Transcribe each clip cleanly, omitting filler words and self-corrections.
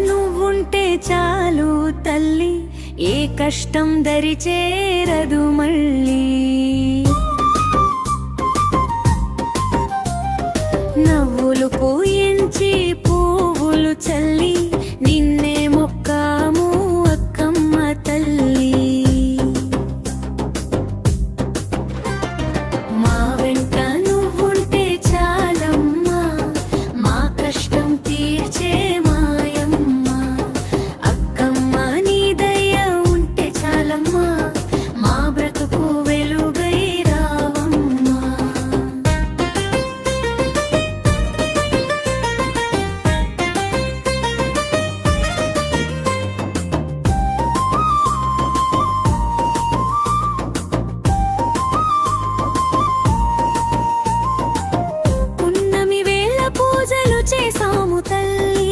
నువ్వుంటే చాలు తల్లి, ఏ కష్టం దరి చేరదు మళ్ళీ. నవ్వులు పూయించి పువ్వులు చల్లి నిన్నే మొక్కాము అక్కమ్మ తల్లి. మా వెంట నువ్వుంటే చాలమ్మా, మా కష్టం తీర్చే మా బ్రతుకు వెలుగై రావమ్మా. పున్నమి వేళ పూజలు చేసాము తల్లి,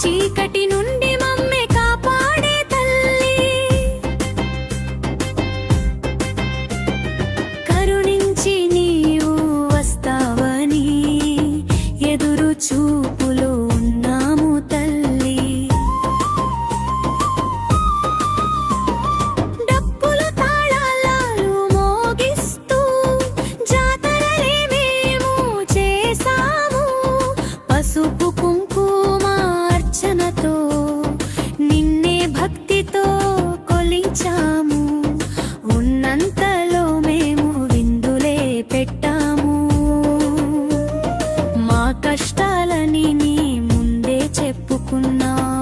చీకటి నుండి మమ్మే కాపాడే తల్లి. కరుణించి నీవు వస్తావని ఎదురు చూపులో ఉన్నాము తల్లి. డప్పులు తాళాలు మోగిస్తూ జాతరలే మేము చేసాము, పసుపు కుంకుమ అర్చనతో నిన్నే భక్తితో కొలిచాము. ఉన్నంతలో మేము విందులే పెట్టాము, మా కష్టాలని నీ ముందే చెప్పుకున్నాము.